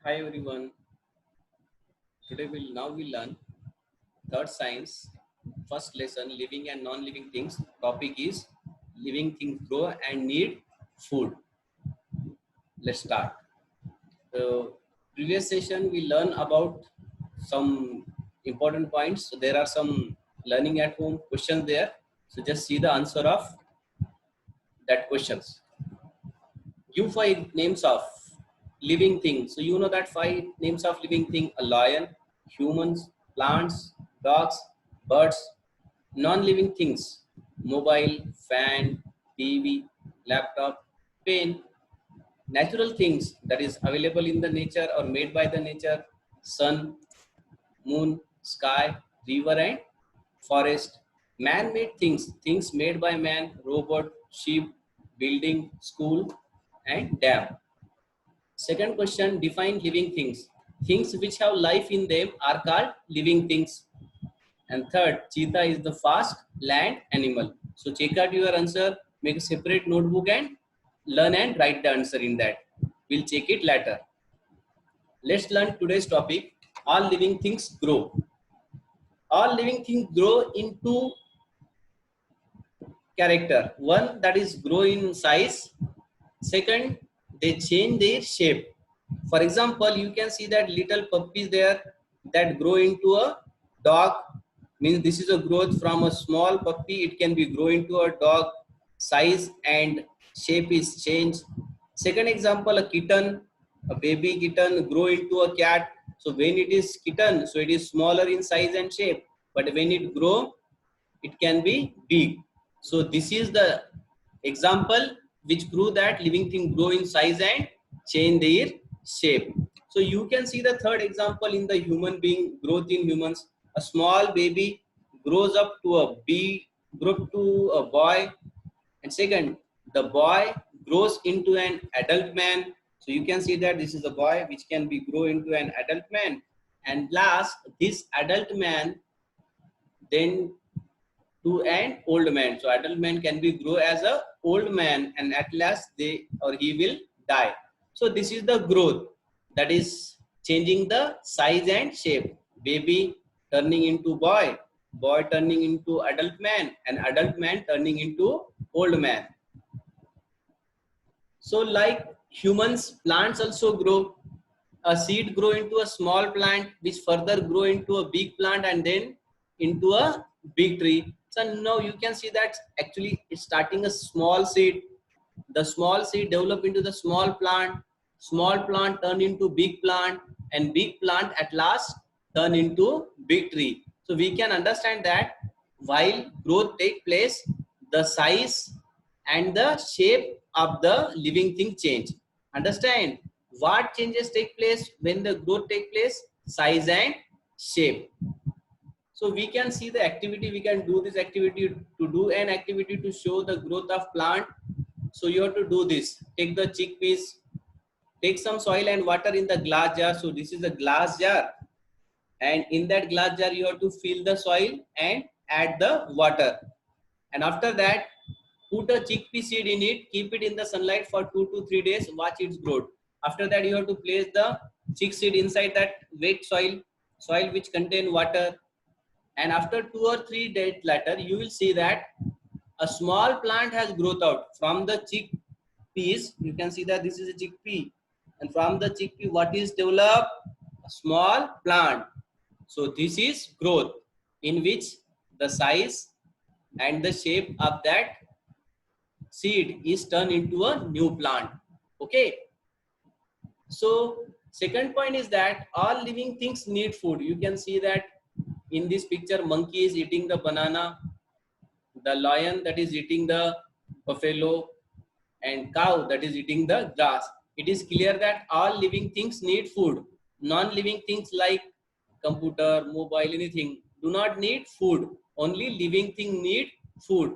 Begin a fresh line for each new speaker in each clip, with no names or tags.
Hi everyone. Today we'll learn third science, first lesson, living and non-living things. Topic is living things grow and need food. Let's start. Previous session we learn about some important points. So there are some learning at home questions there. So just see the answer of that questions. Give five names of living things. So you know that five names of living thing: a lion, humans, plants, dogs, birds. Non-living things: mobile, fan, TV, laptop, pen. Natural things that is available in the nature or made by the nature: sun, moon, sky, river, and forest. Man-made things, things made by man: robot, ship, building, school, and dam. Second question, define living things. Things which have life in them are called living things. And third, cheetah is the fast land animal. So check out your answer, make a separate notebook and learn and write the answer in that. We'll check it later. Let's learn today's topic. All living things grow. All living things grow into character. One, that is grow in size. Second, they change their shape. For example, you can see that little puppies there that grow into a dog. Means this is a growth from a small puppy. It can be grow into a dog. Size and shape is changed. Second example, a kitten, a baby kitten grow into a cat. So when it is kitten, so it is smaller in size and shape. But when it grow, it can be big. So this is the example which prove that living things grow in size and change their shape. So you can see the third example in the human being growth in humans. A small baby grows up to a big, grow up to a boy, and second, the boy grows into an adult man. So you can see that this is a boy which can be grow into an adult man, and last this adult man then to an old man. So adult man can be grow as a old man, and at last they or he will die. So this is the growth that is changing the size and shape. Baby turning into boy, boy turning into adult man, and adult man turning into old man. So like humans, plants also grow. A seed grow into a small plant, which further grow into a big plant and then into a big tree. So now you can see that actually it's starting a small seed. The small seed develop into the small plant turn into big plant, and big plant at last turn into big tree. So we can understand that while growth take place, the size and the shape of the living thing change. Understand what changes take place when the growth take place? Size and shape. So we can see the activity. We can do this activity to do an activity to show the growth of plant. So you have to do this. Take the chickpeas, take some soil and water in the glass jar. So this is a glass jar, and in that glass jar you have to fill the soil and add the water. And after that, put a chickpea seed in it, keep it in the sunlight for 2 to 3 days, watch its growth. After that, you have to place the chick seed inside that wet soil which contain water. And after 2 or 3 days later, you will see that a small plant has growth out from the chickpeas. You can see that this is a chickpea, and from the chickpea, what is developed? A small plant. So this is growth, in which the size and the shape of that seed is turned into a new plant. Okay. So second point is that all living things need food. You can see that in this picture, monkey is eating the banana, the lion that is eating the buffalo, and cow that is eating the grass. It is clear that all living things need food. Non-living things like computer, mobile, anything do not need food. Only living thing need food.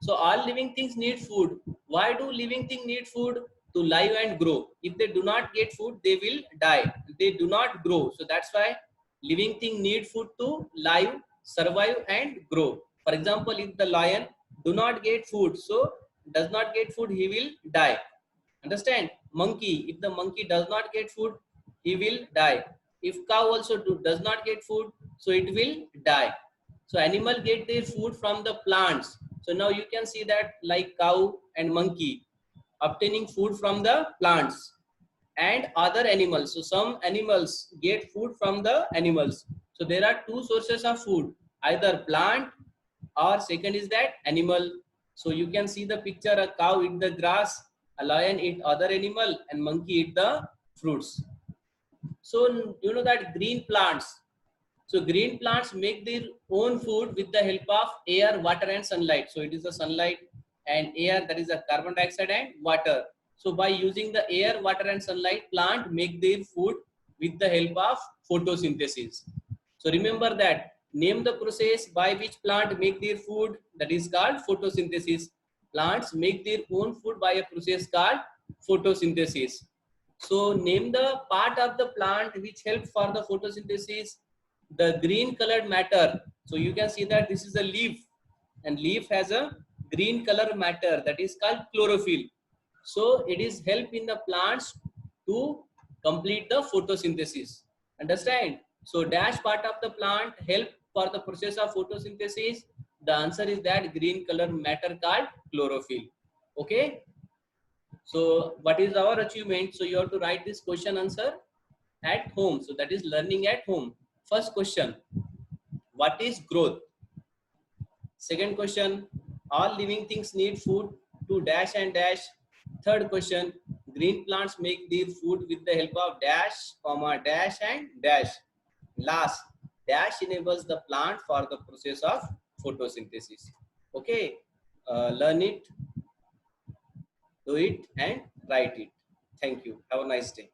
So all living things need food. Why do living things need food? To live and grow. If they do not get food, they will die. They do not grow. So that's why living thing need food to live, survive and grow. For example, if the lion do not get food, so does not get food, he will die. Understand? Monkey, if the monkey does not get food, he will die. If cow also does not get food, so it will die. So animal get their food from the plants. So now you can see that like cow and monkey obtaining food from the plants and other animals. So some animals get food from the animals. So there are two sources of food, either plant or second is that animal. So you can see the picture, a cow eat the grass, a lion eat other animal, and monkey eat the fruits. So you know that green plants. So green plants make their own food with the help of air, water, and sunlight. So it is the sunlight and air, that is the carbon dioxide and water. So by using the air, water, and sunlight, plant make their food with the help of photosynthesis. So remember that. Name the process by which plant make their food. That is called photosynthesis. Plants make their own food by a process called photosynthesis. So name the part of the plant which help for the photosynthesis. The green colored matter. So you can see that this is a leaf, and leaf has a green color matter, that is called chlorophyll. So it is help in the plants to complete the photosynthesis. Understand? So dash part of the plant help for the process of photosynthesis. The answer is that green color matter called chlorophyll. Okay. So what is our achievement? So you have to write this question answer at home. So that is learning at home. First question, what is growth? Second question, all living things need food to dash and dash. Third question, green plants make their food with the help of dash, comma, dash and dash. Last, dash enables the plant for the process of photosynthesis. Okay, learn it, do it and write it. Thank you. Have a nice day.